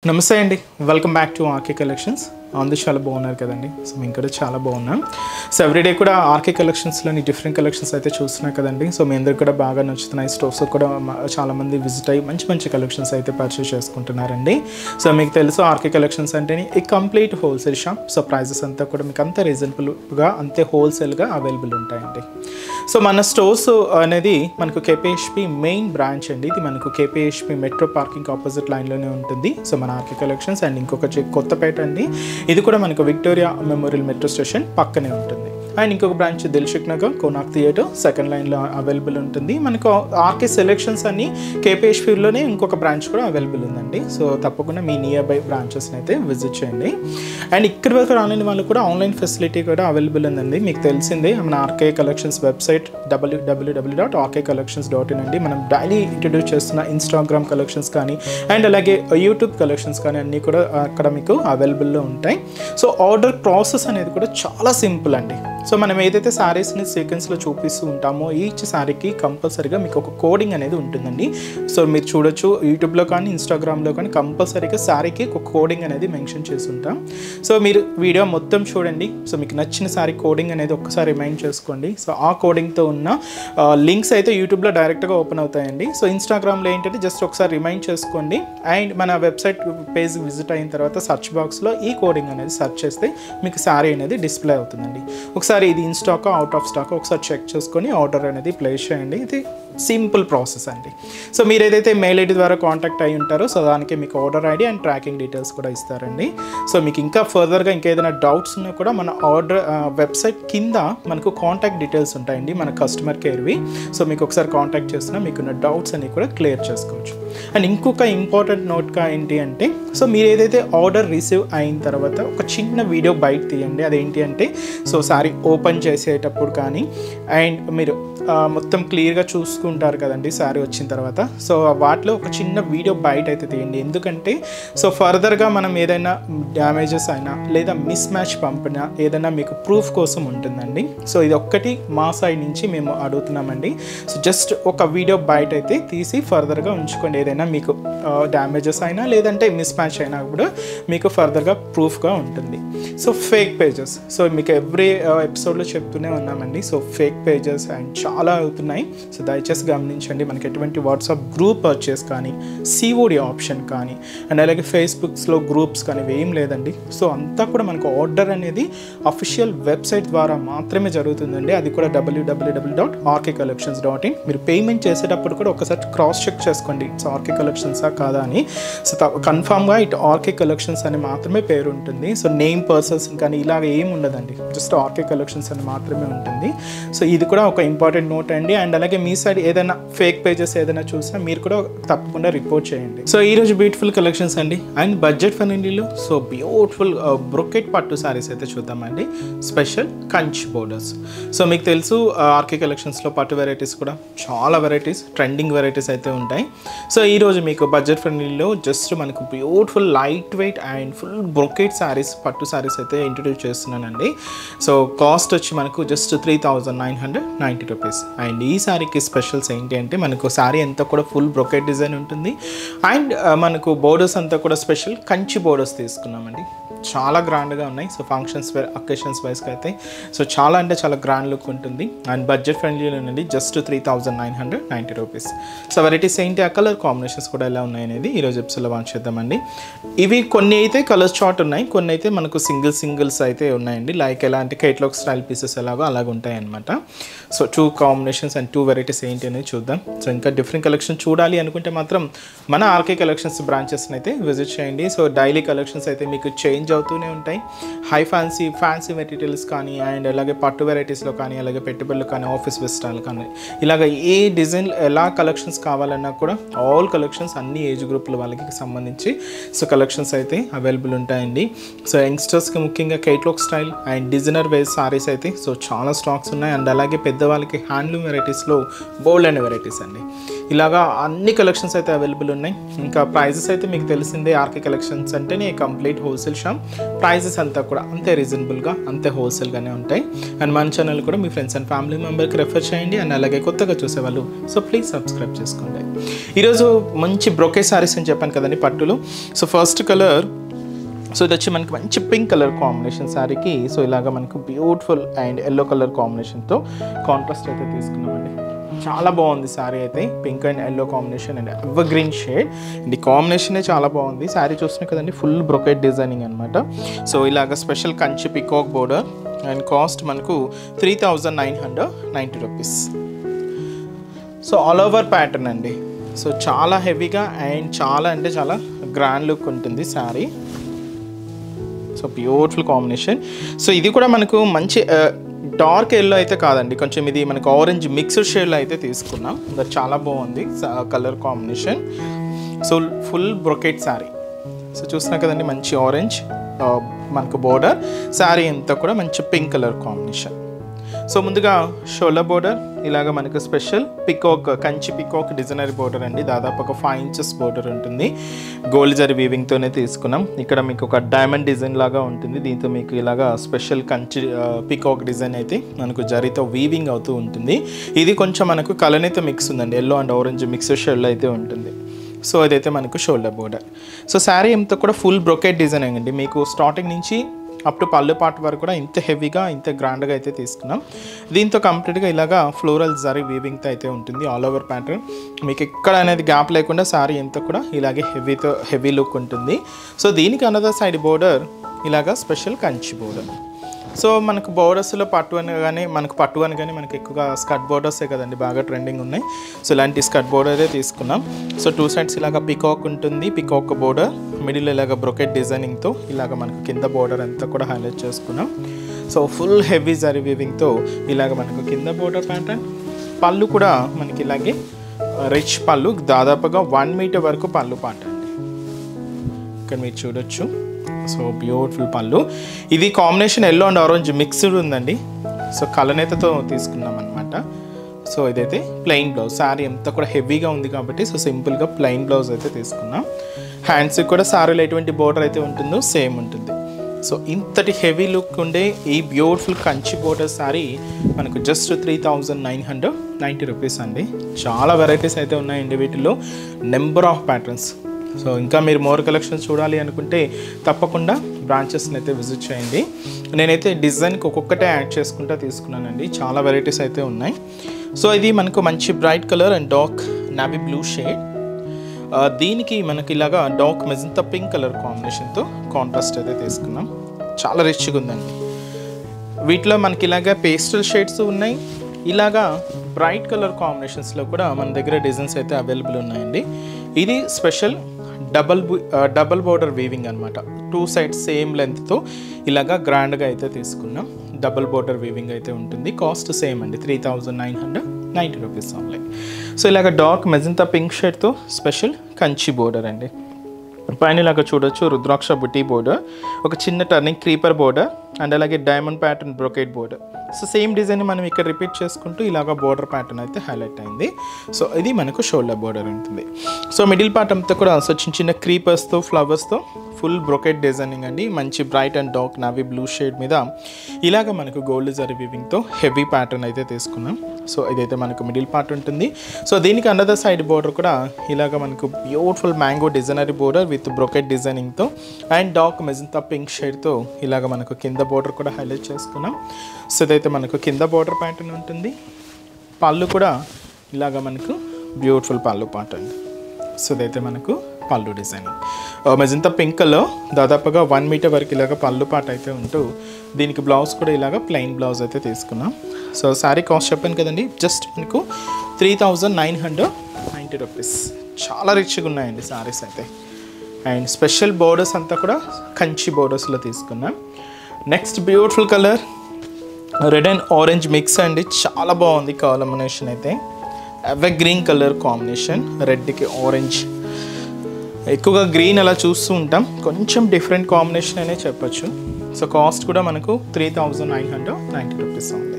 నమస్తే అండి, welcome back to RK Collections. అందరూ చాలా బాగున్నారు కదండి. సో మేము కూడా చాలా బాగున్నాం. సో ఎవ్రీడే కూడా ఆర్కే కలెక్షన్స్లోని డిఫరెంట్ కలెక్షన్స్ అయితే చూస్తున్నాం కదండి. సో మీ అందరికి కూడా బాగా నచ్చుతున్నాయి. స్టోర్స్ కూడా చాలామంది విజిట్ అయ్యి మంచి మంచి కలెక్షన్స్ అయితే పర్చేస్ చేసుకుంటున్నారండి. సో మీకు తెలుసు ఆర్కే కలెక్షన్స్ అంటే ఈ complete wholesale shop. So prices అంతా కూడా మీకు అంత రీజనబుల్గా అంతే హోల్సేల్గా అవైలబుల్ ఉంటాయండి. సో మన స్టోర్స్ అనేది మనకు కేపీహెచ్పి మెయిన్ బ్రాంచ్ అండి. ఇది మనకు కేపీహెచ్పి మెట్రో పార్కింగ్ ఆపోజిట్ లైన్లోనే ఉంటుంది. సో మన ఆర్కే కలెక్షన్స్ అండ్ ఇంకొక కొత్తపేట అండి, ఇది కూడా మనకు విక్టోరియా మెమోరియల్ మెట్రో స్టేషన్ పక్కనే ఉంటుంది. అండ్ ఇంకొక branch Dilsukh Nagar Konark theatre second లైన్లో అవైలబుల్ ఉంటుంది. మనకు ఆర్కే సెలెక్షన్స్ అన్ని కేపీహెచ్పిలోనే ఇంకొక బ్రాంచ్ కూడా అవైలబుల్ ఉందండి. సో తప్పకుండా మీ నియర్ బై బ్రాంచెస్ని అయితే విజిట్ చేయండి. అండ్ ఇక్కడి వరకు రాలేని వాళ్ళు కూడా ఆన్లైన్ ఫెసిలిటీ కూడా అవైలబుల్ ఉందండి. మీకు తెలిసిందే మన ఆర్కే కలెక్షన్స్ వెబ్సైట్ www.rkcollections.in అండి. మనం డైలీ ఇంట్రడ్యూస్ చేస్తున్న ఇన్స్టాగ్రామ్ కలెక్షన్స్ కానీ అండ్ అలాగే యూట్యూబ్ కలెక్షన్స్ కానీ అన్నీ కూడా అక్కడ మీకు అవైలబుల్లో ఉంటాయి. సో ఆర్డర్ ప్రాసెస్ అనేది కూడా చాలా సింపుల్ అండి. సో మనం ఏదైతే శారీస్ని సీక్వెన్స్లో చూపిస్తూ ఉంటామో ఈచ్ శారీకి కంపల్సరీగా మీకు ఒక కోడింగ్ అనేది ఉంటుందండి. సో మీరు చూడొచ్చు యూట్యూబ్లో కానీ ఇన్స్టాగ్రామ్లో కానీ కంపల్సరీగా శారీకి ఒక కోడింగ్ అనేది మెన్షన్ చేసి ఉంటాం. సో మీరు వీడియో మొత్తం చూడండి. సో మీకు నచ్చిన శారీ కోడింగ్ అనేది ఒక్కసారి రిమైండ్ చేసుకోండి. సో ఆ కోడింగ్తో ఉన్న లింక్స్ అయితే యూట్యూబ్లో డైరెక్ట్గా ఓపెన్ అవుతాయండి. సో ఇన్స్టాగ్రామ్లో ఏంటంటే జస్ట్ ఒకసారి రిమైండ్ చేసుకోండి. అండ్ మన వెబ్సైట్ పేజ్ విజిట్ అయిన తర్వాత సర్చ్ బాక్స్లో ఈ కోడింగ్ అనేది సెర్చ్ చేస్తే మీకు శారీ అనేది డిస్ప్లే అవుతుందండి. ఒకసారి ఇది in stock out of stock ఒకసారి చెక్ చేసుకొని ఆర్డర్ అనేది ప్లేస్ చేయండి. ఇది సింపుల్ ప్రాసెస్ అండి. సో మీరు ఏదైతే మెయిల్ ఐడి ద్వారా కాంటాక్ట్ అయ్యి ఉంటారో సో దానికి మీకు order ID and tracking details కూడా ఇస్తారండి. సో మీకు ఇంకా ఫర్దర్గా ఇంకేదైనా డౌట్స్ ఉన్నా కూడా మన ఆర్డర్ వెబ్సైట్ కింద మనకు కాంటాక్ట్ డీటెయిల్స్ ఉంటాయండి మన కస్టమర్ కేర్వి. సో మీకు ఒకసారి కాంటాక్ట్ చేసినా మీకున్న డౌట్స్ అన్ని కూడా క్లియర్ చేసుకోవచ్చు. అండ్ ఇంకొక ఇంపార్టెంట్ నోట్గా ఏంటి అంటే సో మీరు ఏదైతే ఆర్డర్ రిసీవ్ అయిన తర్వాత ఒక చిన్న వీడియో బయట తీయండి. అదేంటి అంటే సో సారీ ఓపెన్ చేసేటప్పుడు కానీ అండ్ మీరు మొత్తం క్లియర్గా చూసుకుంటారు కదండి శారీ వచ్చిన తర్వాత. సో వాటిలో ఒక చిన్న వీడియో బయట అయితే తీయండి. ఎందుకంటే సో ఫర్దర్గా మనం ఏదైనా డ్యామేజెస్ అయినా లేదా మిస్ మ్యాచ్ పంపినా ఏదైనా మీకు ప్రూఫ్ కోసం ఉంటుందండి. సో ఇది ఒక్కటి మా సైడ్ నుంచి మేము అడుగుతున్నామండి. సో జస్ట్ ఒక వీడియో బయట అయితే తీసి ఫర్దర్గా ఉంచుకోండి. ఏదైనా మీకు డ్యామేజెస్ అయినా లేదంటే మిస్ మ్యాచ్ అయినా కూడా మీకు ఫర్దర్గా ప్రూఫ్గా ఉంటుంది. సో ఫేక్ పేజెస్ సో మీకు ఎవ్రీ ఎపిసోడ్లో చెప్తూనే ఉన్నామండి. సో ఫేక్ పేజెస్ అండ్ చాలా అవుతున్నాయి. సో దయచేసి గమనించండి. మనకి ఎటువంటి వాట్సాప్ గ్రూప్ పర్చేస్ కానీ సిఓడి ఆప్షన్ కానీ అండ్ అలాగే ఫేస్బుక్స్లో గ్రూప్స్ కానీ ఏం లేదండి. సో అంతా కూడా మనకు ఆర్డర్ అనేది అఫీషియల్ వెబ్సైట్ ద్వారా మాత్రమే జరుగుతుందండి. అది కూడా www.rkcollections.in. మీరు పేమెంట్ చేసేటప్పుడు కూడా ఒకసారి క్రాస్ చెక్ చేసుకోండి ఇట్స్ ఆర్కే కలెక్షన్సా కాదా అని. సో కన్ఫామ్గా ఇట్ ఆర్కే కలెక్షన్స్ అని మాత్రమే పేరు ఉంటుంది. సో నేమ్ పర్సన్స్ కానీ ఇలాగ ఏమి ఉండదండి. జస్ట్ ఆర్కే కలెక్షన్స్ అని మాత్రమే ఉంటుంది. సో ఇది కూడా ఒక ఇంపార్టెంట్ నోట్ అండి. అండ్ అలాగే మీ సైడ్ ఏదైనా ఫేక్ పేజెస్ ఏదైనా చూసినా మీరు కూడా తప్పకుండా రిపోర్ట్ చేయండి. సో ఈరోజు బ్యూటిఫుల్ కలెక్షన్స్ అండి అండ్ బడ్జెట్ ఫ్రెండ్లీలో సో బ్యూటిఫుల్ బ్రొకెట్ పట్టు సారీస్ అయితే చూద్దామండి. Special కంచ్ borders. సో మీకు తెలుసు ఆర్కే కలెక్షన్స్లో పట్టు వెరైటీస్ కూడా చాలా వెరైటీస్ ట్రెండింగ్ వెరైటీస్ అయితే ఉంటాయి. సో ఈరోజు మీకు బడ్జెట్ ఫ్రెండ్లీలో జస్ట్ మనకు beautiful light weight and full brocade saris పట్టు సారీస్ అయితే ఇంట్రడ్యూస్ చేస్తున్నానండి. సో కాస్ట్ వచ్చి మనకు జస్ట్ 3990 రూపీస్. అండ్ ఈ శారీకి స్పెషల్స్ ఏంటి అంటే మనకు శారీ అంతా కూడా ఫుల్ బ్రొకెట్ డిజైన్ ఉంటుంది. అండ్ మనకు బోర్డర్స్ అంతా కూడా స్పెషల్ కంచి బోర్డర్స్ తీసుకున్నామండి. చాలా గ్రాండ్గా ఉన్నాయి. సో ఫంక్షన్స్ అకేషన్స్ వైస్కి అయితే సో చాలా అంటే చాలా గ్రాండ్ లుక్ ఉంటుంది. అండ్ బడ్జెట్ ఫ్రెండ్లీలో నుండి జస్ట్ 3990 రూపీస్. సో వెరైటీస్ ఏంటి ఆ కలర్ కాంబినేషన్స్ కూడా ఎలా ఉన్నాయి అనేది ఈరోజు ఎపిసోడ్లో వాచ్ చేద్దామండి. ఇవి కొన్ని అయితే కలర్స్ చార్ట్ ఉన్నాయి, కొన్ని అయితే మనకు సింగిల్స్ అయితే ఉన్నాయండి. లైక్ ఎలా అంటే కేటలాగ్ స్టైల్ పీసెస్ ఎలాగో అలాగ ఉంటాయి అనమాట. సో 2 కాంబినేషన్స్ అండ్ 2 వెరైటీస్ ఏంటి అనేది చూద్దాం. సో ఇంకా డిఫరెంట్ కలెక్షన్ చూడాలి అనుకుంటే మాత్రం మన ఆర్కే కలెక్షన్స్ బ్రాంచెస్ని అయితే విజిట్ చేయండి. సో డైలీ కలెక్షన్స్ అయితే మీకు చేంజ్ అవుతూనే ఉంటాయి. హై ఫ్యాన్సీ మెటీరియల్స్ కానీ అండ్ అలాగే పట్టు వెరైటీస్లో కానీ అలాగే పెట్టుబడులు కానీ ఆఫీస్ వెస్టర్న్లు కానీ ఇలాగ ఏ డిజైన్ ఎలా కలెక్షన్స్ కావాలన్నా కూడా ఆల్ కలెక్షన్స్ అన్ని ఏజ్ గ్రూపుల వాళ్ళకి సంబంధించి సో కలెక్షన్స్ అయితే అవైలబుల్ ఉంటాయండి. సో యంగ్స్టర్స్కి ముఖ్యంగా కేటలాగ్ స్టైల్ అండ్ డిజైనర్ వేస్ సారీస్ అయితే సో చాలా స్టాక్స్ ఉన్నాయి. అండ్ అలాగే పెద్దవాళ్ళకి హ్యాండ్లూమ్ వెరైటీస్లో బోల్డ్ అండ్ వెరైటీస్ అండి. ఇలాగా అన్ని కలెక్షన్స్ అయితే అవైలబుల్ ఉన్నాయి. ఇంకా ప్రైజెస్ అయితే మీకు తెలిసిందే, ఆర్కే కలెక్షన్స్ అంటేనే కంప్లీట్ హోల్సేల్ షాప్. ప్రైజెస్ అంతా కూడా అంతే రీజనబుల్గా, అంతే హోల్సేల్గానే ఉంటాయి. అండ్ మన ఛానల్ కూడా మీ ఫ్రెండ్స్ అండ్ ఫ్యామిలీ మెంబర్కి రెఫర్ చేయండి. అండ్ అలాగే కొత్తగా చూసేవాళ్ళు సో ప్లీజ్ సబ్స్క్రైబ్ చేసుకోండి. ఈరోజు మంచి బ్రోకే సారీస్ అని చెప్పాను కదండి పట్టులు. సో ఫస్ట్ కలర్, సో ఇది వచ్చి మనకి మంచి పింక్ కలర్ కాంబినేషన్ శారీకి. సో ఇలాగ మనకు బ్యూటిఫుల్ అండ్ ఎల్లో కలర్ కాంబినేషన్తో కాంట్రాస్ట్ అయితే తీసుకున్నామండి. చాలా బాగుంది శారీ అయితే, pink and yellow combination and ever green shade. And ఈ కాంబినేషనే చాలా బాగుంది. శారీ చూస్తున్నాయి కదండి, ఫుల్ బ్రొకెట్ డిజైనింగ్ అనమాట. సో ఇలాగ special Kanchi peacock border and cost మనకు 3990 rupees. So all over pattern అండి. సో చాలా హెవీగా అండ్ చాలా అంటే చాలా గ్రాండ్ లుక్ ఉంటుంది sari. So beautiful combination. So ఇది కూడా మనకు మంచి డార్క్ ఎల్లో అయితే కాదండి, కొంచెం ఇది మనకు ఆరెంజ్ మిక్స్డ్ షేడ్లో అయితే తీసుకున్నాం. అది చాలా బాగుంది colour combination. So full brocade sari. So చూస్తున్నా కదండి, మంచి ఆరెంజ్ మనకు బోర్డర్, శారీ అంతా కూడా మంచి పింక్ కలర్ కాంబినేషన్. సో ముందుగా షోల్డర్ బోర్డర్ ఇలాగ మనకు special peacock, Kanchi peacock designery border అండి. దాదాపు ఒక 5 ఇంచెస్ బోర్డర్ ఉంటుంది. గోల్డ్ జరీ వీవింగ్తోనే తీసుకున్నాం. ఇక్కడ మీకు ఒక డైమండ్ డిజైన్ లాగా ఉంటుంది. దీంతో మీకు ఇలాగా స్పెషల్ కంచి పికాక్ డిజైన్ అయితే మనకు జరీతో వీవింగ్ అవుతూ ఉంటుంది. ఇది కొంచెం మనకు కలర్నైతే మిక్స్ ఉందండి, ఎల్లో అండ్ ఆరెంజ్ మిక్స్ షేడ్లో అయితే ఉంటుంది. సో ఇదైతే మనకు షోల్డర్ బోర్డర్. సో శారీ అంతా కూడా ఫుల్ బ్రొకెట్ డిజైన్ అండి. మీకు స్టార్టింగ్ నుంచి అప్ టు పళ్ళు పార్ట్ వరకు కూడా ఇంత హెవీగా, ఇంత గ్రాండ్గా అయితే తీసుకున్నాం. దీంతో కంప్లీట్గా ఇలాగా ఫ్లోరల్ జరీ వీవింగ్తో అయితే ఉంటుంది. ఆల్ ఓవర్ ప్యాటర్న్ మీకు ఎక్కడ అనేది గ్యాప్ లేకుండా శారీ అంతా కూడా ఇలాగే హెవీ లుక్ ఉంటుంది. సో దీనికి అనదర్ సైడ్ బోర్డర్ ఇలాగా స్పెషల్ కంచి బోర్డర్. సో మనకు బోర్డర్స్లో పట్టు అని కానీ మనకు ఎక్కువగా స్కర్ట్ బోర్డర్సే కదండి బాగా ట్రెండింగ్ ఉన్నాయి. సో ఇలాంటి స్కర్ట్ బోర్డరే తీసుకున్నాం. సో 2 సైడ్స్ ఇలాగ పికాక్ ఉంటుంది, పికాక్ బోర్డర్, మిడిల్ ఇలాగ బ్రొకెట్ డిజైనింగ్తో ఇలాగ మనకు కింద బోర్డర్ అంతా కూడా హైలైట్ చేసుకున్నాం. సో ఫుల్ హెవీ జరీ వీవింగ్తో ఇలాగ మనకు కింద బోర్డర్ ప్యాటర్న్. పళ్ళు కూడా మనకి ఇలాగే రిచ్ పళ్ళు, దాదాపుగా 1 మీటర్ వరకు పళ్ళు పాట అండి. ఇక్కడ మీరు చూడొచ్చు. సో బ్యూటిఫుల్ పళ్ళు. ఇది combination yellow and orange mixed ఉందండి. సో కలనేతతో తీసుకున్నాం అనమాట. సో ఇదైతే ప్లెయిన్ బ్లౌజ్. శారీ అంతా కూడా హెవీగా ఉంది కాబట్టి సో సింపుల్గా ప్లెయిన్ బ్లౌజ్ అయితే తీసుకున్నాం. హ్యాండ్స్కి కూడా శారీలో ఎటువంటి బోర్డర్ అయితే ఉంటుందో సేమ్ ఉంటుంది. సో ఇంతటి హెవీ లుక్ ఉండే ఈ బ్యూటిఫుల్ కంచి బోర్డర్ శారీ మనకు జస్ట్ 3990 రూపీస్ అండి. చాలా వెరైటీస్ అయితే ఉన్నాయండి వీటిలో, నెంబర్ ఆఫ్ ప్యాటర్న్స్. సో ఇంకా మీరు మోర్ కలెక్షన్స్ చూడాలి అనుకుంటే తప్పకుండా బ్రాంచెస్ని అయితే విజిట్ చేయండి. నేనైతే డిజైన్కి ఒక్కొక్కటే యాడ్ చేసుకుంటూ తీసుకున్నానండి, చాలా వెరైటీస్ అయితే ఉన్నాయి. సో ఇది మనకు మంచి bright colour and dark navy blue shade. దీనికి మనకి ఇలాగా డార్క్ మెజంతా పింక్ కలర్ కాంబినేషన్తో కాంట్రాస్ట్ అయితే తీసుకున్నాం. చాలా రిచ్గా ఉందండి. వీటిలో మనకి ఇలాగా పేస్టల్ షేడ్స్ ఉన్నాయి, ఇలాగా బ్రైట్ కలర్ కాంబినేషన్స్లో కూడా మన దగ్గర డిజైన్స్ అయితే అవైలబుల్ ఉన్నాయండి. ఇది స్పెషల్ డబల్ బోర్డర్ వీవింగ్ అనమాట. 2 సైడ్స్ సేమ్ లెంత్తో ఇలాగా గ్రాండ్గా అయితే తీసుకున్నాం. డబల్ బోర్డర్ వీవింగ్ అయితే ఉంటుంది. కాస్ట్ సేమ్ అండి, 3990 రూపీస్ ఓన్లీ. సో ఇలాగ డార్క్ మెజంతా పింక్ షేడ్తో స్పెషల్ కంచి బోర్డర్ అండి. పైన ఇలాగ చూడొచ్చు రుద్రాక్ష బుటీ బోర్డర్, ఒక చిన్న టర్నింగ్ క్రీపర్ బోర్డర్ అండ్ అలాగే diamond pattern brocade border. So same design మనం ఇక్కడ రిపీట్ చేసుకుంటూ ఇలాగ బోర్డర్ ప్యాటర్న్ అయితే హైలైట్ అయింది. సో ఇది మనకు షోల్డర్ బోర్డర్ ఉంటుంది. సో మిడిల్ పార్ట్ అంతా కూడా సో చిన్న క్రీపర్స్తో ఫ్లవర్స్తో ఫుల్ బ్రొకెట్ డిజైనింగ్ అండి. మంచి bright and dark navy blue shade మీద ఇలాగ మనకు గోల్డ్ జరీ వీవింగ్తో హెవీ ప్యాటర్న్ అయితే తీసుకున్నాం. సో ఇదైతే మనకు మిడిల్ పార్ట్ ఉంటుంది. సో దీనికి అనదర్ సైడ్ బోర్డర్ కూడా ఇలాగ మనకు beautiful mango designer border with brocade డిజైనింగ్తో అండ్ డార్క్ మెజంతా పింక్ షేడ్తో ఇలాగ మనకు కింద బోర్డర్ కూడా హైలైట్ చేసుకున్నాం. సో ఇదైతే మనకు కింద బోర్డర్ ప్యాటర్న్ ఉంటుంది. పళ్ళు కూడా ఇలాగ మనకు బ్యూటిఫుల్ పళ్ళు పార్ట్ అండి. సో ఇదైతే మనకు పళ్ళు డిజైనింగ్ మెజంతా పింక్లో దాదాపుగా 1 మీటర్ వరకు ఇలాగ పళ్ళు పాట అయితే ఉంటూ దీనికి బ్లౌజ్ కూడా ఇలాగ ప్లెయిన్ బ్లౌజ్ అయితే తీసుకున్నాం. సో శారీ కాస్ట్ చెప్పాను కదండి, జస్ట్ మనకు 3990 రూపీస్. చాలా రిచ్గా ఉన్నాయండి శారీస్ అయితే. అండ్ స్పెషల్ బోర్డర్స్ అంతా కూడా కంచి బోర్డర్స్లో తీసుకున్నాం. Next beautiful colour red and orange mix అండి. చాలా బాగుంది కాంబినేషన్ అయితే. ఎవర్ గ్రీన్ కలర్ కాంబినేషన్, రెడ్కి ఆరెంజ్. ఎక్కువగా గ్రీన్ అలా చూస్తూ ఉంటాం, కొంచెం డిఫరెంట్ కాంబినేషన్ అనే చెప్పచ్చు. సో కాస్ట్ కూడా మనకు 3990 రూపీస్ ఉంది.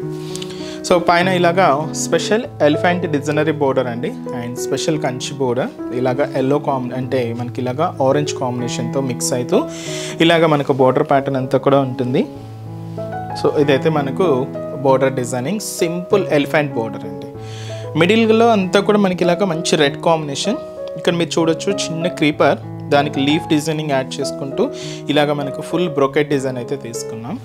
సో పైన ఇలాగా స్పెషల్ ఎలిఫెంట్ డిజైనరీ బోర్డర్ అండి, అండ్ స్పెషల్ కంచి బోర్డర్ ఇలాగా ఎల్లో అంటే మనకి ఇలాగా ఆరెంజ్ కాంబినేషన్తో మిక్స్ అవుతూ ఇలాగ మనకు బోర్డర్ ప్యాటర్న్ అంతా కూడా ఉంటుంది. సో ఇదైతే మనకు border designing simple elephant border అండి. మిడిల్లో అంతా కూడా మనకి ఇలాగ మంచి రెడ్ కాంబినేషన్. ఇక్కడ మీరు చూడొచ్చు చిన్న క్రీపర్, దానికి లీఫ్ డిజైనింగ్ యాడ్ చేసుకుంటూ ఇలాగ మనకు ఫుల్ బ్రోకెట్ డిజైన్ అయితే తీసుకున్నాం.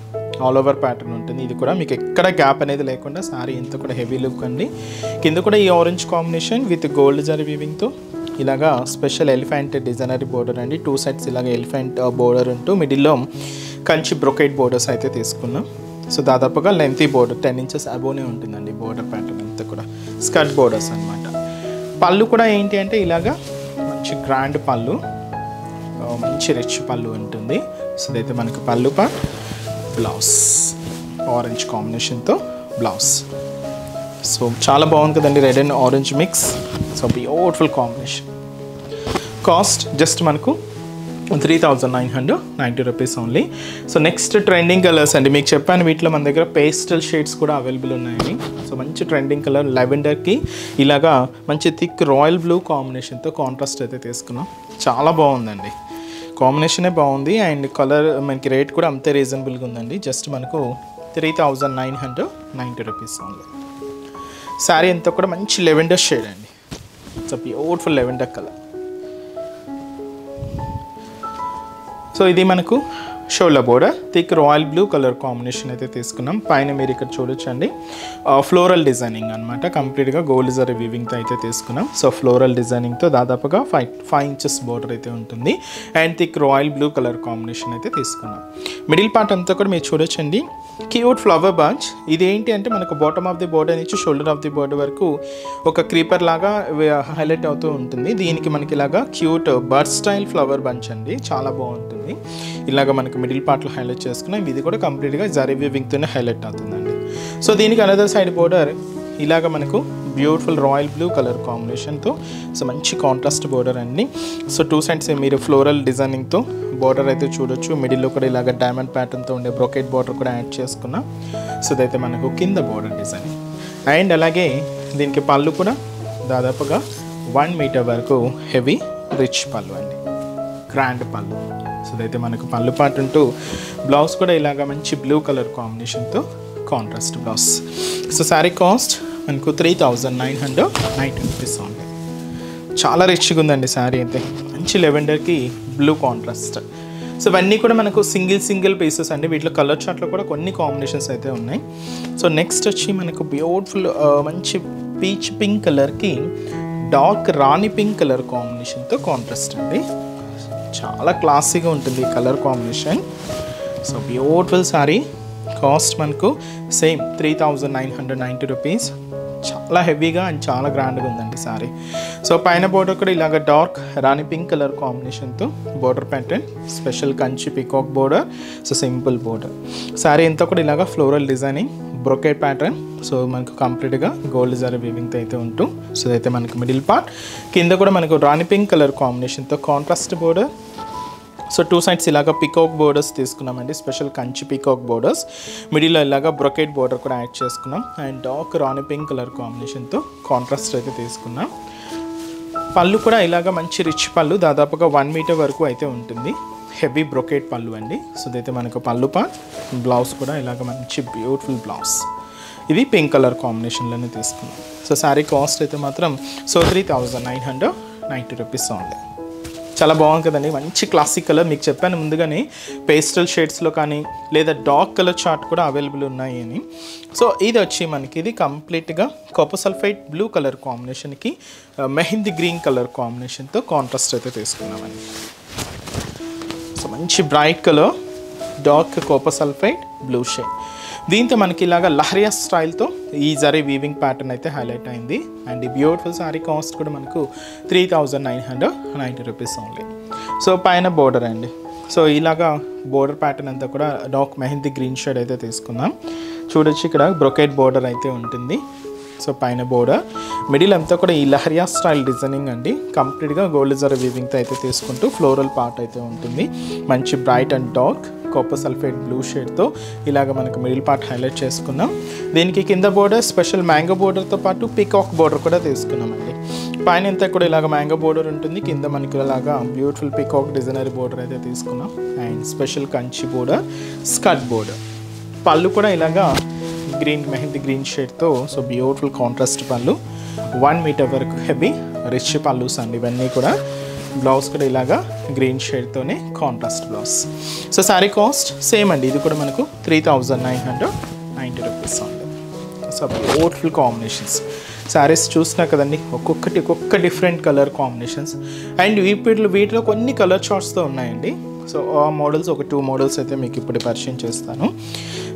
ఆల్ ఓవర్ ప్యాటర్న్ ఉంటుంది. ఇది కూడా మీకు ఎక్కడ గ్యాప్ అనేది లేకుండా సారీ ఇంత కూడా హెవీ లుక్ అండి. కింద కూడా ఈ orange combination with gold zari వీవింగ్తో ఇలాగా స్పెషల్ ఎలిఫెంట్ డిజైనరీ బోర్డర్ అండి. 2 sides ఇలాగ ఎలిఫెంట్ బోర్డర్ ఉంటూ మిడిల్లో కంచి బ్రోకెట్ బోర్డర్స్ అయితే తీసుకున్నాం. సో దాదాపుగా లెంతీ బోర్డర్ 10 inches అబోనే ఉంటుందండి బోర్డర్ ప్యాటర్న్ అంతా కూడా. స్కర్ట్ బోర్డర్స్ అనమాట. పళ్ళు కూడా ఏంటి అంటే ఇలాగా మంచి గ్రాండ్ పళ్ళు, మంచి రిచ్ పళ్ళు ఉంటుంది. సో ఇదైతే మనకు పళ్ళు పార్ట్. బ్లౌజ్ ఆరెంజ్ కాంబినేషన్తో బ్లౌజ్. సో చాలా బాగుంది కదండి, red and orange mix. So beautiful combination. Cost just మనకు 3,990 rupees only. So next trending colours అండి. మీకు చెప్పాను వీటిలో మన దగ్గర పేస్టల్ షేడ్స్ కూడా అవైలబుల్ ఉన్నాయని. సో మంచి ట్రెండింగ్ కలర్ లెవెండర్కి ఇలాగా మంచి థిక్ రాయల్ బ్లూ కాంబినేషన్తో కాంట్రాస్ట్ అయితే తీసుకున్నాం. చాలా బాగుందండి, కాంబినేషనే బాగుంది. అండ్ కలర్ మనకి రేట్ కూడా అంతే రీజనబుల్గా ఉందండి. జస్ట్ మనకు 3,990 రూపీస్ ఓన్లీ. శారీ అంతా కూడా మంచి లెవెండర్ షేడ్ అండి. It's beautiful lavender colour. So ఇది మనకు shoulder border thick royal blue colour combination అయితే తీసుకున్నాం. పైన మీరు ఇక్కడ చూడొచ్చండి ఫ్లోరల్ డిజైనింగ్ అనమాట. కంప్లీట్గా గోల్డ్ జరీ వీవింగ్తో అయితే తీసుకున్నాం. సో ఫ్లోరల్ డిజైనింగ్తో దాదాపుగా 5 inches బోర్డర్ అయితే ఉంటుంది. And thick royal blue colour combination అయితే తీసుకున్నాం. మిడిల్ పార్ట్ అంతా కూడా మీరు చూడొచ్చండి క్యూట్ ఫ్లవర్ బంచ్. ఇది ఏంటి అంటే మనకు బాటమ్ ఆఫ్ ది బోర్డర్ నుంచి షోల్డర్ ఆఫ్ ది బోర్డర్ వరకు ఒక క్రీపర్ లాగా హైలైట్ అవుతూ ఉంటుంది. దీనికి మనకి ఇలాగా cute bird style flower bunch అండి, చాలా బాగుంటుంది. ఇలాగ మనకు మిడిల్ పార్ట్లో హైలైట్ చేసుకున్నాం. ఇది కూడా కంప్లీట్గా జరీ వీవింగ్తోనే హైలైట్ అవుతుందండి. సో దీనికి అనదర్ సైడ్ బోర్డర్ ఇలాగ మనకు బ్యూటిఫుల్ రాయల్ బ్లూ కలర్ కాంబినేషన్తో సో మంచి కాంట్రాస్ట్ బోర్డర్ అండి. సో 2 sides మీరు ఫ్లోరల్ డిజైనింగ్తో బోర్డర్ అయితే చూడొచ్చు. మిడిల్లో కూడా ఇలాగ డైమండ్ ప్యాటర్న్తో ఉండే బ్రోకెట్ బోర్డర్ కూడా యాడ్ చేసుకున్నాం. సో ఇదైతే మనకు కింద బోర్డర్ డిజైన్. అండ్ అలాగే దీనికి పళ్ళు కూడా దాదాపుగా 1 meter వరకు హెవీ రిచ్ పళ్ళు అండి, గ్రాండ్ పళ్ళు. సో ఇదైతే మనకు పళ్ళు పార్ట్ ఉంటూ బ్లౌజ్ కూడా ఇలాగ మంచి బ్లూ కలర్ కాంబినేషన్తో contrast blouse. So sari cost మనకు 3,990 రూపీస్ ఉంది. చాలా రిచ్గా ఉందండి శారీ అయితే. మంచి లెవెండర్కి బ్లూ కాంట్రాస్ట్. సో ఇవన్నీ కూడా మనకు సింగిల్ పీసెస్ అండి. వీటిలో కలర్ చార్ట్లో కూడా కొన్ని కాంబినేషన్స్ అయితే ఉన్నాయి. సో నెక్స్ట్ వచ్చి మనకు బ్యూటిఫుల్ మంచి పీచ్ పింక్ కలర్కి డార్క్ రాణి పింక్ కలర్ కాంబినేషన్తో కాంట్రాస్ట్ అండి. చాలా క్లాసీగా ఉంటుంది ఈ colour combination. So beautiful sari. Cost మనకు సేమ్ 3,990 రూపీస్. చాలా హెవీగా అండ్ చాలా గ్రాండ్గా ఉందండి శారీ. సో పైన బోర్డర్ కూడా ఇలాగ డార్క్ రాణి పింక్ కలర్ కాంబినేషన్తో border pattern, special Kanchi peacock border. So simple border. Sari అంతా కూడా ఇలాగ floral designing brocade pattern. So మనకు కంప్లీట్గా గోల్డ్ జరీ వీవింగ్తో అయితే ఉంటూ సో ఇదైతే మనకు మిడిల్ పార్ట్. కింద కూడా మనకు రాణి పింక్ కలర్ కాంబినేషన్తో కాంట్రాస్ట్ బోర్డర్. సో 2 sides ఇలాగ పికాక్ బోర్డర్స్ తీసుకున్నామండి, స్పెషల్ కంచి పికాక్ బోర్డర్స్. మిడిల్లో ఇలాగ బ్రొకెట్ బోర్డర్ కూడా యాడ్ చేసుకున్నాం. And dark Rani pink colour కాంబినేషన్తో కాంట్రాస్ట్ అయితే తీసుకున్నాం. పళ్ళు కూడా ఇలాగ మంచి రిచ్ పళ్ళు, దాదాపుగా 1 meter వరకు అయితే ఉంటుంది. హెవీ బ్రొకెట్ పళ్ళు అండి. సో ఇదైతే మనకు పళ్ళు పార్ట్. బ్లౌజ్ కూడా ఇలాగ మంచి బ్యూటిఫుల్ బ్లౌజ్. ఇది పింక్ కలర్ కాంబినేషన్లోనే తీసుకున్నాం. సో శారీ కాస్ట్ అయితే మాత్రం 3,990 రూపీస్ ఉంది. చాలా బాగుంది కదండి, మంచి క్లాసిక్ కలర్. మీకు చెప్పాను ముందుగానే పేస్టల్ షేడ్స్లో కానీ లేదా డార్క్ కలర్ చార్ట్ కూడా అవైలబుల్ ఉన్నాయి అని. సో ఇది వచ్చి మనకి ఇది కంప్లీట్గా కాపర్ సల్ఫైడ్ బ్లూ కలర్ కాంబినేషన్కి మెహందీ గ్రీన్ కలర్ కాంబినేషన్తో కాంట్రాస్ట్ అయితే తీసుకున్నామండి. సో మంచి bright colour dark copper sulphide blue shade. దీంతో మనకి ఇలాగా లహరియా స్టైల్తో ఈ జరీ వీవింగ్ ప్యాటర్న్ అయితే హైలైట్ అయింది. అండ్ ఈ బ్యూటిఫుల్ శారీ కాస్ట్ కూడా మనకు 3,990 రూపీస్ ఓన్లీ. సో పైన బోర్డర్ అండి. సో ఇలాగా బోర్డర్ ప్యాటర్న్ అంతా కూడా డార్క్ మెహందీ గ్రీన్ షేడ్ అయితే తీసుకుందాం. చూడొచ్చు ఇక్కడ బ్రొకెట్ బోర్డర్ అయితే ఉంటుంది. సో పైన బోర్డర్, మిడిల్ అంతా కూడా ఈ లహరియా స్టైల్ డిజైనింగ్ అండి. కంప్లీట్గా గోల్డ్ జరీ వీవింగ్తో అయితే తీసుకుంటూ ఫ్లోరల్ పార్ట్ అయితే ఉంటుంది. మంచి bright and dark copper sulphate blue షేడ్తో ఇలాగ మనకు మిడిల్ పార్ట్ హైలైట్ చేసుకున్నాం. దీనికి కింద బోర్డర్ స్పెషల్ మ్యాంగో బోర్డర్తో పాటు పీకాక్ బోర్డర్ కూడా తీసుకున్నామండి. పైన అంతా కూడా ఇలాగ మ్యాంగో బోర్డర్ ఉంటుంది, కింద మనకి ఇలాగా బ్యూటిఫుల్ పీకాక్ డిజైనరీ బోర్డర్ అయితే తీసుకున్నాం. And special Kanchi border, skirt border. Pallu కూడా ఇలాగా గ్రీన్ మెహందీ గ్రీన్ షేడ్తో so beautiful contrast pallu, 1 metre వరకు హెవీ రిచ్ పళ్ళుస్ అండి ఇవన్నీ కూడా. బ్లౌజ్ కూడా ఇలాగా గ్రీన్ షేడ్తోనే contrast blouse. So sari cost same అండి, ఇది కూడా మనకు 3990 రూపీస్ ఉంది. సో బ్యూటిఫుల్ కాంబినేషన్స్ శారీస్ చూసినా కదండి, ఒక్కొక్క డిఫరెంట్ కలర్ కాంబినేషన్స్. అండ్ వీటిలో కొన్ని కలర్ చార్ట్స్తో ఉన్నాయండి. సో ఆ మోడల్స్ ఒక 2 మోడల్స్ అయితే మీకు ఇప్పుడు పరిచయం చేస్తాను.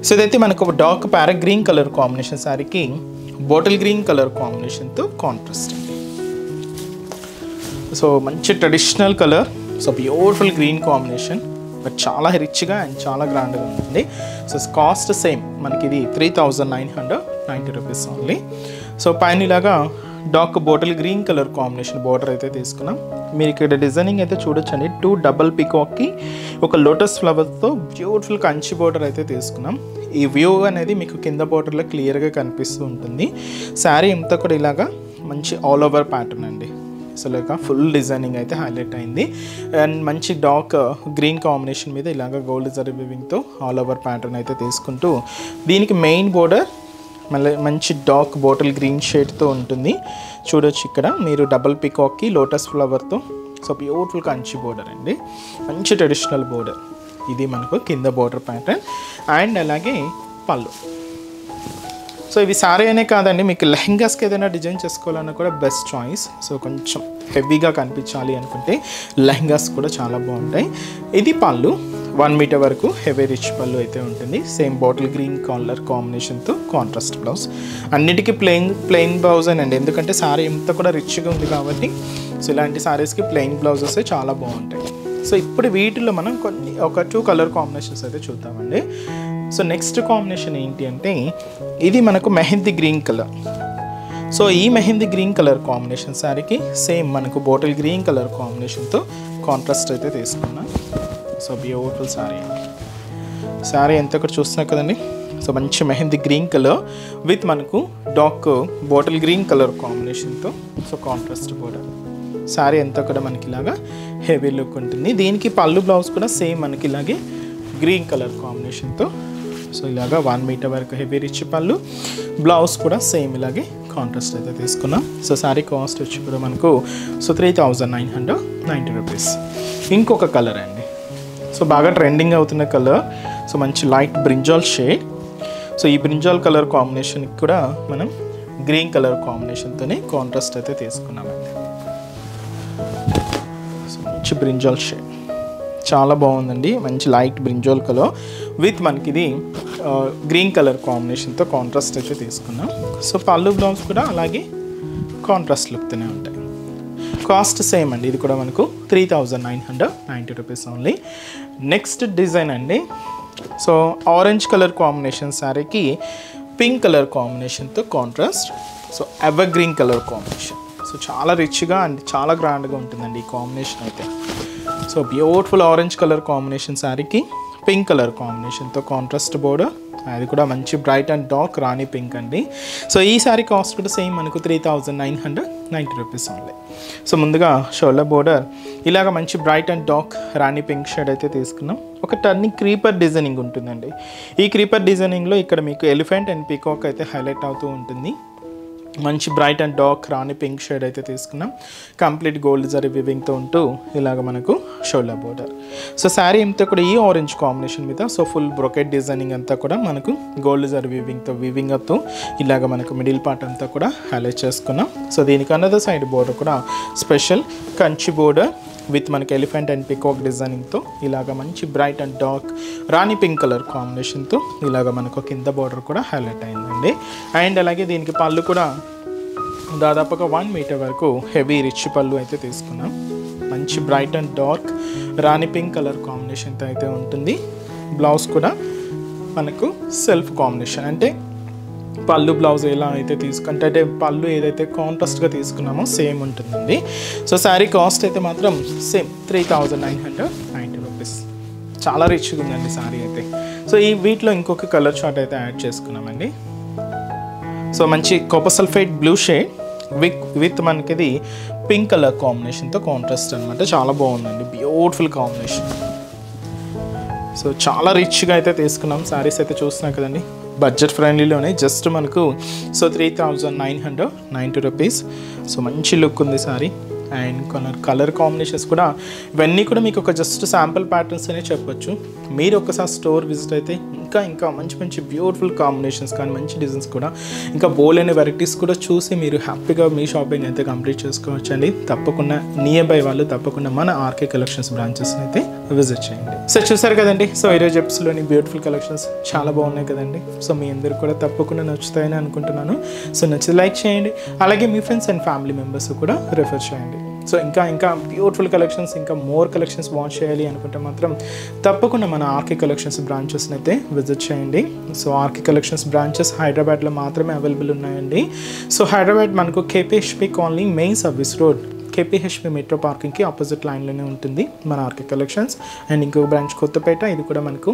సో ఇదైతే మనకు ఒక dark parrot green colour combination శారీకి బాటిల్ గ్రీన్ కలర్ కాంబినేషన్తో కాంట్రాస్ట్ అండి. సో మంచి traditional colour, so beautiful green combination, but చాలా రిచ్గా అండ్ చాలా గ్రాండ్గా ఉంటుంది. సో కాస్ట్ సేమ్ మనకి ఇది 3990 రూపీస్ ఓన్లీ. సో పైన ఇలాగా dark bottle green colour combination border అయితే తీసుకున్నాం. మీరు ఇక్కడ డిజైనింగ్ అయితే చూడొచ్చండి, 2 డబల్ పీకాక్కి ఒక లోటస్ ఫ్లవర్తో బ్యూటిఫుల్ కంచి బోర్డర్ అయితే తీసుకున్నాం. ఈ వ్యూ అనేది మీకు కింద బోర్డర్లో క్లియర్గా కనిపిస్తూ ఉంటుంది. శారీ అంతా కూడా ఇలాగా మంచి ఆల్ ఓవర్ ప్యాటర్న్ అండి. సో ఇలాగా ఫుల్ డిజైనింగ్ అయితే హైలైట్ అయింది. అండ్ మంచి డార్క్ గ్రీన్ కాంబినేషన్ మీద ఇలాగ గోల్డ్ జరీ వీవింగ్తో ఆల్ ఓవర్ ప్యాటర్న్ అయితే తీసుకుంటూ దీనికి మెయిన్ బోర్డర్ మళ్ళీ మంచి డార్క్ బాటిల్ గ్రీన్ షేడ్తో ఉంటుంది. చూడొచ్చు ఇక్కడ మీరు డబల్ పీకాక్కి లోటస్ ఫ్లవర్తో సో బ్యూటిఫుల్ కంచి బోర్డర్ అండి, మంచి ట్రెడిషనల్ బోర్డర్. ఇది మనకు కింద బోర్డర్ ప్యాటర్న్ అండ్ అలాగే పళ్ళు. సో ఇవి సారీ అనే కాదండి, మీకు లెహంగాస్కి ఏదైనా డిజైన్ చేసుకోవాలన్నా కూడా బెస్ట్ చాయిస్. సో కొంచెం హెవీగా కనిపించాలి అనుకుంటే లెహంగాస్ కూడా చాలా బాగుంటాయి. ఇది పళ్ళు 1 మీటర్ వరకు హెవీ రిచ్ పళ్ళు అయితే ఉంటుంది. సేమ్ బాటిల్ గ్రీన్ కలర్ కాంబినేషన్తో కాంట్రాస్ట్ బ్లౌజ్. అన్నిటికీ ప్లెయిన్ బ్లౌజ్ అండి, ఎందుకంటే సారీ ఎంత కూడా రిచ్గా ఉంది కాబట్టి. సో ఇలాంటి సారీస్కి ప్లెయిన్ బ్లౌజెస్ చాలా బాగుంటాయి. సో ఇప్పుడు వీటిలో మనం ఒక 2 కలర్ కాంబినేషన్స్ అయితే చూద్దామండి. సో నెక్స్ట్ కాంబినేషన్ ఏంటి అంటే ఇది మనకు మెహందీ గ్రీన్ కలర్. సో ఈ మెహందీ గ్రీన్ కలర్ కాంబినేషన్ శారీకి సేమ్ మనకు బాటిల్ గ్రీన్ కలర్ కాంబినేషన్తో కాంట్రాస్ట్ అయితే తీసుకున్నాం. సో బ్యూటిఫుల్ శారీ ఎంత కూడా చూస్తున్నా కదండి. సో మంచి మెహందీ గ్రీన్ కలర్ విత్ మనకు డార్క్ బాటిల్ గ్రీన్ కలర్ కాంబినేషన్తో సో కాంట్రాస్ట్ బోర్డర్. శారీ అంతా కూడా మనకి ఇలాగా హెవీ లుక్ ఉంటుంది. దీనికి పళ్ళు బ్లౌజ్ కూడా సేమ్ మనకి ఇలాగే గ్రీన్ కలర్ కాంబినేషన్తో సో ఇలాగా 1 మీటర్ వరకు హెవీ రిచ్ పళ్ళు, బ్లౌజ్ కూడా సేమ్ ఇలాగే కాంట్రాస్ట్ అయితే తీసుకున్నాం. సో శారీ కాస్ట్ వచ్చి కూడా మనకు సో 3990 రూపీస్. ఇంకొక కలర్ అండి, సో బాగా ట్రెండింగ్ అవుతున్న కలర్, సో మంచి లైట్ బ్రింజాల్ షేడ్. సో ఈ బ్రింజాల్ కలర్ కాంబినేషన్కి కూడా మనం గ్రీన్ కలర్ కాంబినేషన్తోనే కాంట్రాస్ట్ అయితే తీసుకున్నామండి. సో మంచి బ్రింజాల్ షేడ్ చాలా బాగుందండి, మంచి లైట్ బ్రింజాల్ కలర్ విత్ మనకి ఇది గ్రీన్ కలర్ కాంబినేషన్తో కాంట్రాస్ట్ అయితే తీసుకున్నాం. సో పళ్ళు బ్లౌజ్ కూడా అలాగే కాంట్రాస్ట్ లుక్తోనే ఉంటాయి. కాస్ట్ సేమ్ అండి, ఇది కూడా మనకు 3990 రూపీస్ ఓన్లీ. నెక్స్ట్ డిజైన్ అండి, సో ఆరెంజ్ కలర్ కాంబినేషన్ శారీకి పింక్ కలర్ కాంబినేషన్తో contrast. So ever green colour combination, so చాలా రిచ్గా అండ్ చాలా గ్రాండ్గా ఉంటుందండి ఈ కాంబినేషన్ అయితే. So beautiful orange colour combination శారీకి పింక్ కలర్ కాంబినేషన్తో కాంట్రాస్ట్ బోర్డర్. అది కూడా మంచి bright and dark Rani pink అండి. సో ఈ శారీ కాస్ట్ కూడా సేమ్ మనకు 3990 రూపీస్ ఓన్లీ. సో ముందుగా షోల్డర్ బోర్డర్ ఇలాగ మంచి bright and dark Rani pink shade అయితే తీసుకున్నాం. ఒక టర్నింగ్ క్రీపర్ డిజైనింగ్ ఉంటుందండి. ఈ క్రీపర్ డిజైనింగ్లో ఇక్కడ మీకు ఎలిఫెంట్ అండ్ పీకాక్ అయితే హైలైట్ అవుతూ ఉంటుంది. మంచి bright and dark Rani pink shade అయితే తీసుకున్నాం. కంప్లీట్ గోల్డ్ జరీ వివింగ్తో ఉంటూ ఇలాగ మనకు షోల్డర్ బోర్డర్. సో శారీ అంతా కూడా ఈ ఆరెంజ్ కాంబినేషన్ మీద సో ఫుల్ బ్రొకెట్ డిజైనింగ్ అంతా కూడా మనకు గోల్డ్ జరీ వివింగ్ అవుతూ ఇలాగ మనకు మిడిల్ పార్ట్ అంతా కూడా హైలైట్ చేసుకున్నాం. సో దీనికి అన్నదర్ సైడ్ బోర్డర్ కూడా స్పెషల్ కంచి బోర్డర్ విత్ మనకి ఎలిఫెంట్ అండ్ పికాక్ డిజైనింగ్తో ఇలాగ మంచి bright and dark Rani pink colour కాంబినేషన్తో ఇలాగ మనకు కింద బార్డర్ కూడా హైలైట్ అయిందండి. అండ్ అలాగే దీనికి పళ్ళు కూడా దాదాపుగా 1 మీటర్ వరకు హెవీ రిచ్ పళ్ళు అయితే తీసుకున్నాం. మంచి bright and dark Rani pink colour కాంబినేషన్తో అయితే ఉంటుంది. బ్లౌజ్ కూడా మనకు సెల్ఫ్ కాంబినేషన్ అంటే పళ్ళు బ్లౌజ్ ఎలా అయితే అంటే పళ్ళు ఏదైతే కాంట్రాస్ట్గా తీసుకున్నామో సేమ్ ఉంటుందండి. సో శారీ కాస్ట్ అయితే మాత్రం సేమ్ 3990 రూపీస్. చాలా రిచ్గా ఉందండి శారీ అయితే. సో వీటిలో ఇంకొక కలర్ చార్ట్ అయితే యాడ్ చేసుకున్నామండి. సో మంచి copper sulphate blue shade with మనకి ఇది పింక్ కలర్ కాంబినేషన్తో కాంట్రాస్ట్ అనమాట. చాలా బాగుందండి, బ్యూటిఫుల్ కాంబినేషన్. సో చాలా రిచ్గా అయితే తీసుకున్నాం. శారీస్ అయితే చూస్తున్నాం కదండి, బడ్జెట్ ఫ్రెండ్లీలోనే జస్ట్ మనకు సో 3990 రూపీస్. సో మంచి లుక్ ఉంది శారీ. అండ్ కలర్ కాంబినేషన్స్ కూడా ఇవన్నీ కూడా మీకు ఒక జస్ట్ శాంపుల్ ప్యాటర్న్స్ అనే చెప్పొచ్చు. మీరు ఒకసారి స్టోర్ విజిట్ అయితే ఇంకా మంచి మంచి బ్యూటిఫుల్ కాంబినేషన్స్ కానీ మంచి డిజైన్స్ కూడా ఇంకా బోల్డ్ అనే వెరైటీస్ కూడా చూసి మీరు హ్యాపీగా మీ షాపింగ్ అయితే కంప్లీట్ చేసుకోవచ్చు అండి. తప్పకుండా నియర్ బై వాళ్ళు తప్పకుండా మన ఆర్కే కలెక్షన్స్ బ్రాంచెస్ని అయితే విజిట్ చేయండి. సో చూసారు కదండి, సో ఈరోజు ఎపిసోడ్లోని బ్యూటిఫుల్ కలెక్షన్స్ చాలా బాగున్నాయి కదండి. సో మీ అందరూ కూడా తప్పకుండా నచ్చుతాయని అనుకుంటున్నాను. సో నచ్చితే లైక్ చేయండి, అలాగే మీ ఫ్రెండ్స్ అండ్ ఫ్యామిలీ మెంబర్స్ కూడా రెఫర్ చేయండి. సో ఇంకా బ్యూటిఫుల్ కలెక్షన్స్, ఇంకా మోర్ కలెక్షన్స్ వాచ్ చేయాలి అనుకుంటే మాత్రం తప్పకుండా మన ఆర్కే కలెక్షన్స్ బ్రాంచెస్ని అయితే విజిట్ చేయండి. సో ఆర్కే కలెక్షన్స్ బ్రాంచెస్ హైదరాబాద్లో మాత్రమే అవైలబుల్ ఉన్నాయండి. సో హైదరాబాద్ మనకు KPHB colony main service road, KPHB metro పార్కింగ్కి ఆపోజిట్ లైన్లోనే ఉంటుంది మన ఆర్కే కలెక్షన్స్. అండ్ ఇంకొక బ్రాంచ్ కొత్తపేట, ఇది కూడా మనకు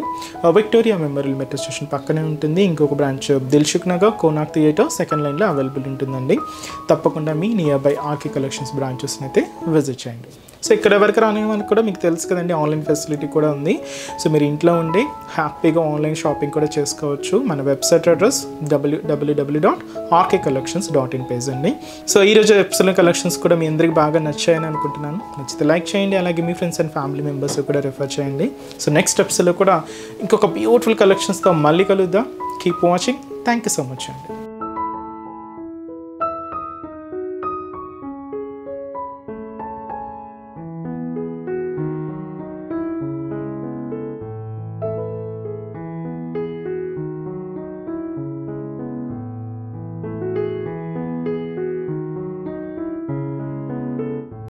విక్టోరియా మెమోరియల్ మెట్రో స్టేషన్ పక్కనే ఉంటుంది. ఇంకొక branch Dilsukh Nagar Konark theatre second లైన్లో అవైలబుల్ ఉంటుందండి. తప్పకుండా మీ నియర్ బై ఆర్కే కలెక్షన్స్ బ్రాంచెస్ని అయితే విజిట్ చేయండి. సో ఇక్కడ వరకు రానివ్వడానికి కూడా మీకు తెలుసు కదండి, ఆన్లైన్ ఫెసిలిటీ కూడా ఉంది. సో మీరు ఇంట్లో ఉండి హ్యాపీగా ఆన్లైన్ షాపింగ్ కూడా చేసుకోవచ్చు. మన వెబ్సైట్ అడ్రస్ www.rkcollections.in పేజ్ అండి. సో ఈరోజు ఎపిసోడ్ కలెక్షన్స్ కూడా మీ అందరికి బాగా నచ్చాయని అనుకుంటున్నాను. నచ్చితే లైక్ చేయండి, అలాగే మీ ఫ్రెండ్స్ అండ్ ఫ్యామిలీ మెంబర్స్ కూడా రెఫర్ చేయండి. సో నెక్స్ట్ ఎపిసోడ్లో కూడా ఇంకొక బ్యూటిఫుల్ కలెక్షన్స్తో మళ్ళీ కలుద్దాం. Keep watching. Thank you so much అండి.